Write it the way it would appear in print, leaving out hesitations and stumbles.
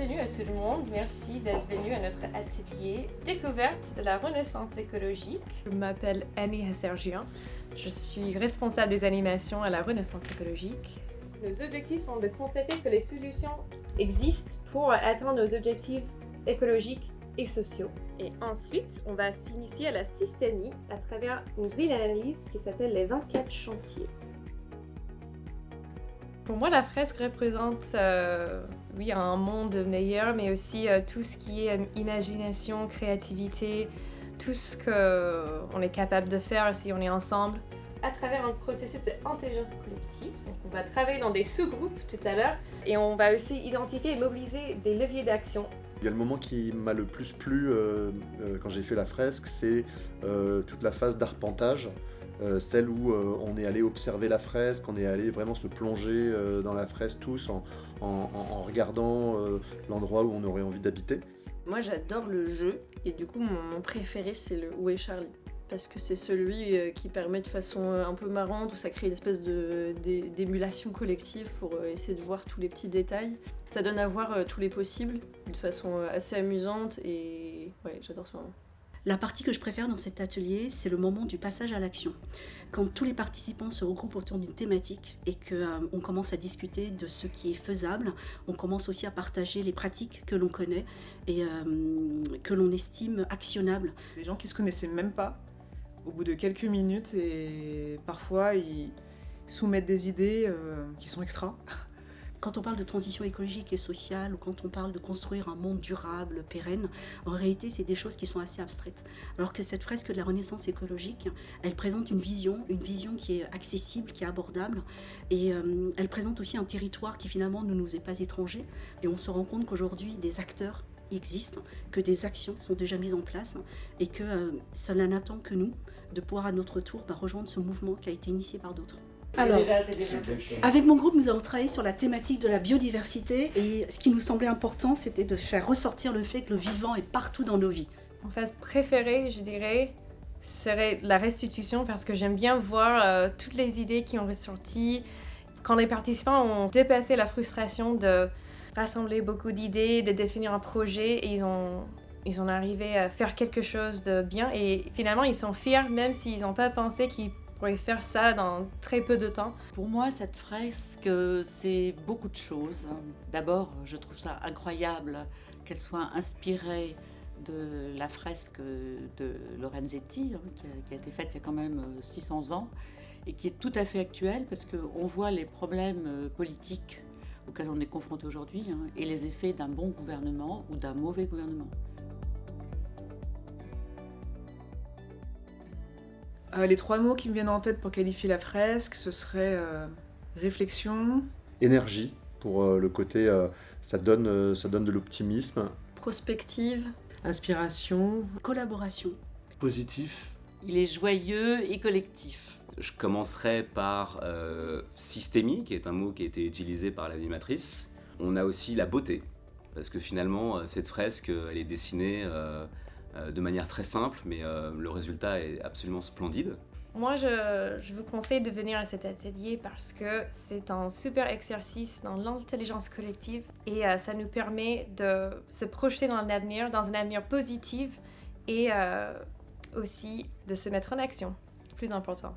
bienvenue à tout le monde. Merci d'être venu à notre atelier découverte de la Renaissance écologique. Je m'appelle Annie Hassergian. Je suis responsable des animations à la Renaissance écologique. Nos objectifs sont de constater que les solutions existent pour atteindre nos objectifs écologiques et sociaux. Et ensuite, on va s'initier à la systémie à travers une grille d'analyse qui s'appelle les 24 chantiers. Pour moi, la fresque représente un monde meilleur, mais aussi tout ce qui est imagination, créativité, tout ce qu'on est capable de faire si on est ensemble. À travers un processus d'intelligence collective, donc on va travailler dans des sous-groupes tout à l'heure, et on va aussi identifier et mobiliser des leviers d'action. Il y a le moment qui m'a le plus plu quand j'ai fait la fresque, c'est toute la phase d'arpentage. Celle où on est allé observer la fresque, on est allé vraiment se plonger dans la fresque tous en regardant l'endroit où on aurait envie d'habiter. Moi j'adore le jeu et du coup mon préféré c'est le Où est Charlie ? Parce que c'est celui qui permet de façon un peu marrante, où ça crée une espèce d'émulation collective pour essayer de voir tous les petits détails. Ça donne à voir tous les possibles de façon assez amusante et ouais, j'adore ce moment. La partie que je préfère dans cet atelier, c'est le moment du passage à l'action. Quand tous les participants se regroupent autour d'une thématique et qu'on commence à discuter de ce qui est faisable, on commence aussi à partager les pratiques que l'on connaît et que l'on estime actionnables. Des gens qui se connaissaient même pas, au bout de quelques minutes, et parfois ils soumettent des idées qui sont extra. Quand on parle de transition écologique et sociale, ou quand on parle de construire un monde durable, pérenne, en réalité, c'est des choses qui sont assez abstraites. Alors que cette fresque de la Renaissance écologique, elle présente une vision qui est accessible, qui est abordable, et elle présente aussi un territoire qui finalement ne nous est pas étranger, et on se rend compte qu'aujourd'hui, des acteurs existent, que des actions sont déjà mises en place, et que cela n'attend que nous de pouvoir à notre tour rejoindre ce mouvement qui a été initié par d'autres. Alors, avec mon groupe, nous avons travaillé sur la thématique de la biodiversité et ce qui nous semblait important, c'était de faire ressortir le fait que le vivant est partout dans nos vies. Mon phase préférée, je dirais, serait la restitution parce que j'aime bien voir toutes les idées qui ont ressorti. Quand les participants ont dépassé la frustration de rassembler beaucoup d'idées, de définir un projet, et ils ont arrivé à faire quelque chose de bien et finalement ils sont fiers même s'ils n'ont pas pensé qu'ils pourraient faire ça dans très peu de temps. Pour moi, cette fresque, c'est beaucoup de choses. D'abord, je trouve ça incroyable qu'elle soit inspirée de la fresque de Lorenzetti, qui a été faite il y a quand même 600 ans, et qui est tout à fait actuelle parce qu'on voit les problèmes politiques auxquels on est confronté aujourd'hui et les effets d'un bon gouvernement ou d'un mauvais gouvernement. Les 3 mots qui me viennent en tête pour qualifier la fresque, ce serait réflexion. Énergie, pour le côté, ça donne de l'optimisme. Prospective. Inspiration. Collaboration. Positif. Il est joyeux et collectif. Je commencerai par systémie, qui est un mot qui a été utilisé par l'animatrice. On a aussi la beauté, parce que finalement, cette fresque, elle est dessinée de manière très simple, mais le résultat est absolument splendide. Moi, je vous conseille de venir à cet atelier parce que c'est un super exercice dans l'intelligence collective et ça nous permet de se projeter dans l'avenir, dans un avenir positif et aussi de se mettre en action, plus important.